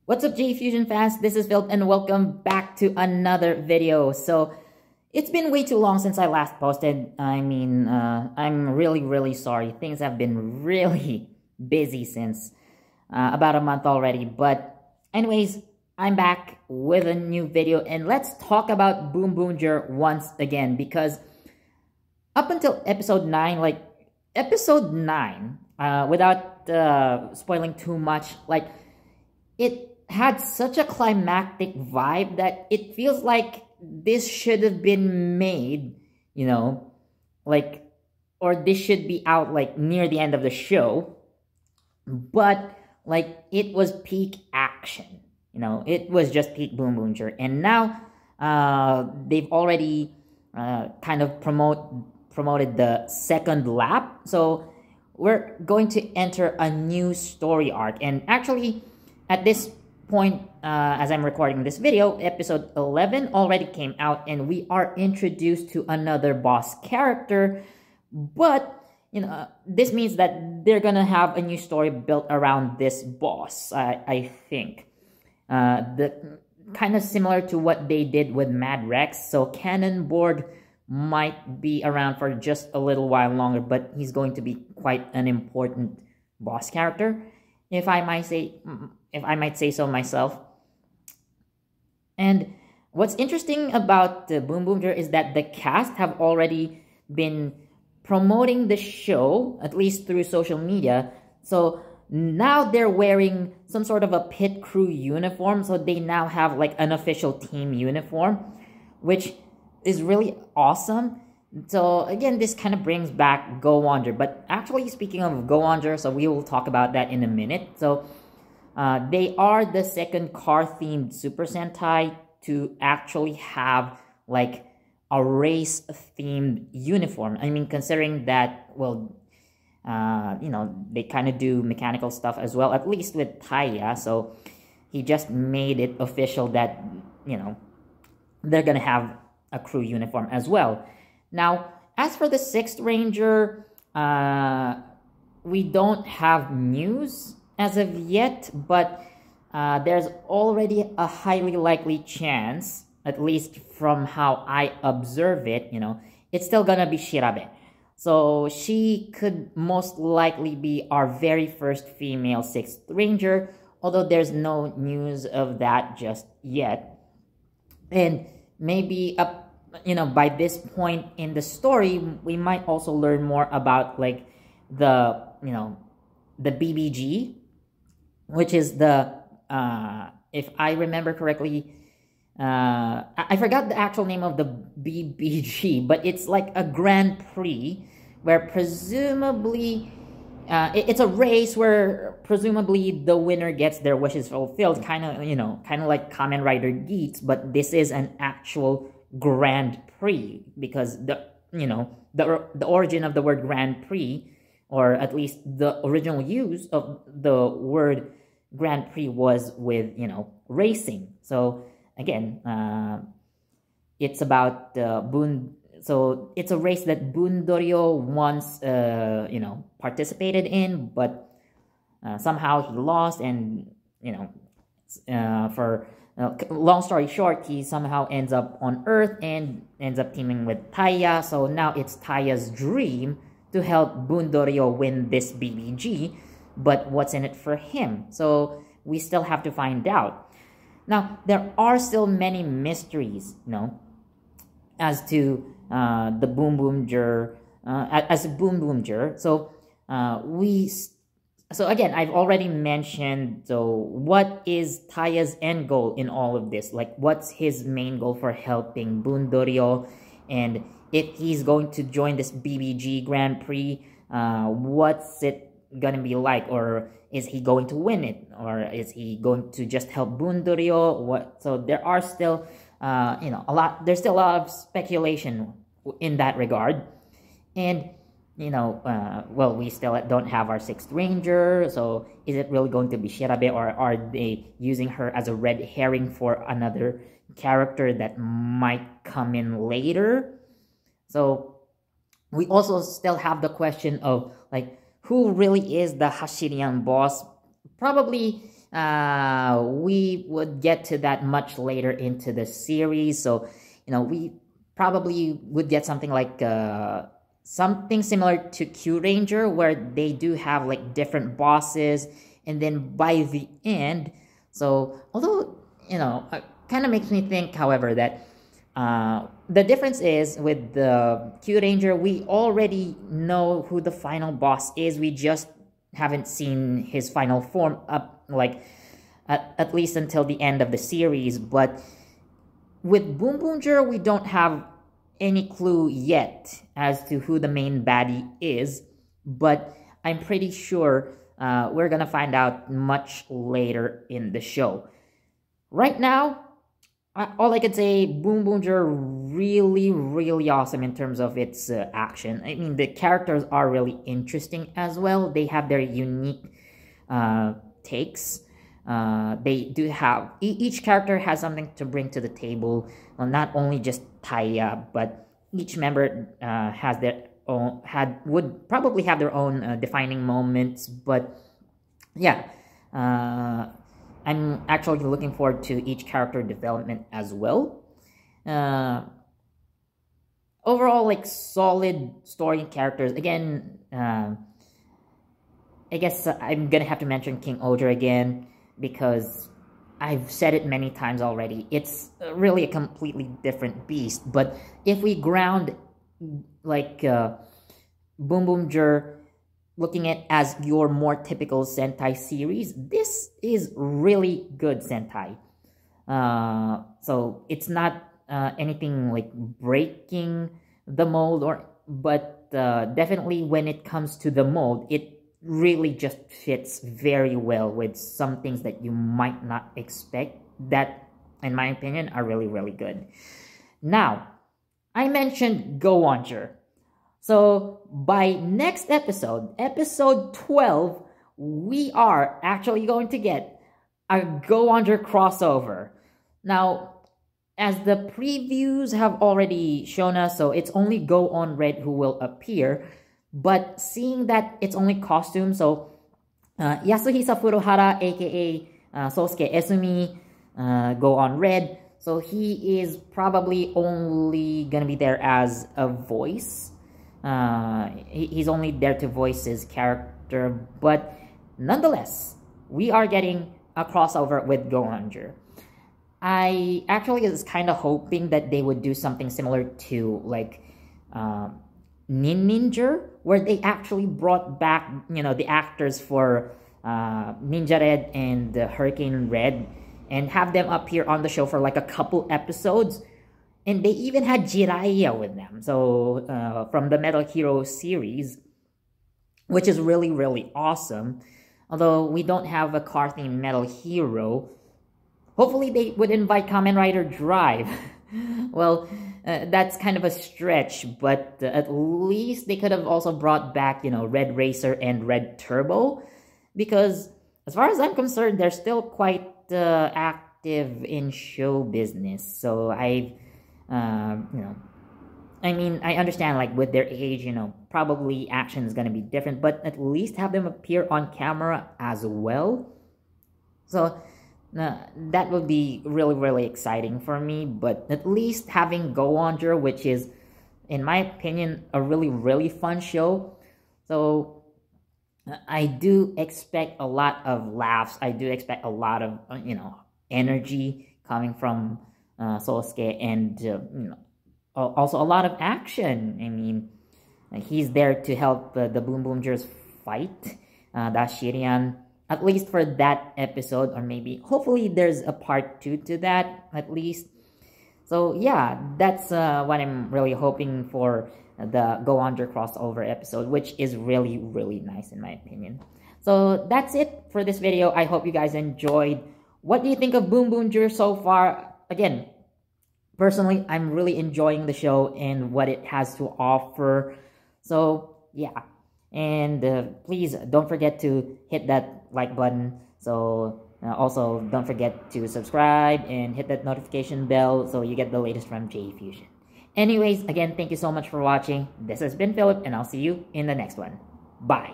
What's up, JEFusion fans? This is Phil, and welcome back to another video. So, it's been way too long since I last posted. I'm really sorry. Things have been really busy since about a month already. But anyways, I'm back with a new video, and let's talk about Boonboomger once again, because up until episode 9, without spoiling too much, it had such a climactic vibe that it feels like this should have been made, or this should be out near the end of the show. But it was peak action, it was just peak Boonboomger. And now they've already kind of promoted the second lap, so we're going to enter a new story arc. And actually, at this point, as I'm recording this video, episode 11 already came out, and we are introduced to another boss character. But this means that they're gonna have a new story built around this boss. I think the kind of similar to what they did with Mad Rex. So Cannonborg might be around for just a little while longer, but he's going to be quite an important boss character, if I might say so myself. And what's interesting about Boonboomger is that the cast have already been promoting the show, at least through social media. So now they're wearing some sort of a pit crew uniform, so they now have an official team uniform, which is really awesome. So again, this kind of brings back Boonboomger. But actually, speaking of Boonboomger, so we will talk about that in a minute. So they are the second car-themed Super Sentai to actually have a race-themed uniform. I mean, considering that, well, they kind of do mechanical stuff as well, at least with Taya. So he just made it official that, they're gonna have a crew uniform as well. Now, as for the 6th Ranger, we don't have news as of yet, but there's already a highly likely chance, at least from how I observe it, it's still gonna be Shirabe. So she could most likely be our very first female 6th Ranger, although there's no news of that just yet. And maybe by this point in the story, we might also learn more about the BBG, which is the if I remember correctly, I forgot the actual name of the BBG, but it's a Grand Prix where presumably it's a race where presumably the winner gets their wishes fulfilled, kind of like Kamen Rider Geats, but this is an actual Grand Prix, because the origin of the word Grand Prix, or at least the original use of the word Grand Prix, was with racing. So again, it's about so it's a race that Bundorio once participated in, but somehow he lost, and for long story short, he somehow ends up on Earth and ends up teaming with Taya. So now it's Taya's dream to help Bundorio win this BBG, but what's in it for him? So we still have to find out. Now, there are still many mysteries, as to the Boonboomger, as a Boonboomger. So again, I've already mentioned, so what is Taya's end goal in all of this? What's his main goal for helping Bundorio? And if he's going to join this BBG Grand Prix, what's it gonna be like? Or is he going to win it? Or is he going to just help Bundorio? So there are still, there's still a lot of speculation in that regard. And well, we still don't have our 6th Ranger, so is it really going to be Shirabe, or are they using her as a red herring for another character that might come in later? So we also still have the question of who really is the Hashirian boss. Probably we would get to that much later into the series. So, we probably would get something like something similar to Q Ranger, where they do have like different bosses, and then by the end, so although it kind of makes me think, however, that the difference is with the Q Ranger, we already know who the final boss is. We just haven't seen his final form up, like at least until the end of the series. But with Boonboomger, we don't have any clue yet as to who the main baddie is. But I'm pretty sure we're gonna find out much later in the show. Right now, all I could say, Boonboomger really, really awesome in terms of its action. I mean, the characters are really interesting as well. They have their unique takes. They do have, each character has something to bring to the table. Well, not only just Taya, but each member has their own, would probably have their own defining moments. But yeah, I'm actually looking forward to each character development as well. Overall, like, solid story characters. Again, I guess I'm gonna have to mention King Oger again, because I've said it many times already. It's really a completely different beast. But if we ground, like, Boonboomger, looking at as your more typical Sentai series, this is really good Sentai. So it's not anything like breaking the mold, but definitely when it comes to the mold, it really just fits very well with some things that you might not expect that, in my opinion, are really, really good. Now, I mentioned Go-Onger. So, by next episode, episode 12, we are actually going to get a Go-Onger crossover. Now, as the previews have already shown us, so it's only Go-On Red who will appear. But seeing that it's only costume, so Yasuhisa Furuhara, aka Sosuke Esumi, Go-On Red, so he is probably only gonna be there as a voice. He's only there to voice his character, but nonetheless, we are getting a crossover with Go-Onger. I actually was kind of hoping that they would do something similar to, like, Ninja, where they actually brought back, the actors for Ninja Red and Hurricane Red, and have them appear on the show for like a couple episodes. And they even had Jiraiya with them, so from the Metal Hero series, which is really, really awesome. Although we don't have a car-themed Metal Hero, hopefully they would invite Kamen Rider Drive. Well, that's kind of a stretch, but at least they could have also brought back, Red Racer and Red Turbo, because as far as I'm concerned, they're still quite active in show business. So I mean, I understand, like, with their age, probably action is going to be different, but at least have them appear on camera as well. So that would be really, really exciting for me. But at least having Go-Onger, which is, in my opinion, a really, really fun show. So I do expect a lot of laughs. I do expect a lot of, energy coming from Sosuke, and also a lot of action. I mean, he's there to help the Boonboomgers fight Dashirian, at least for that episode, or maybe, hopefully, there's a part 2 to that, at least. So yeah, that's what I'm really hoping for the Go-Onger crossover episode, which is really, really nice in my opinion. So that's it for this video. I hope you guys enjoyed. What do you think of Boonboomger so far? Again, personally, I'm really enjoying the show and what it has to offer. So yeah, and please don't forget to hit that like button. So also don't forget to subscribe and hit that notification bell so you get the latest from JEFusion. Anyways, again, thank you so much for watching. This has been Philip, and I'll see you in the next one. Bye.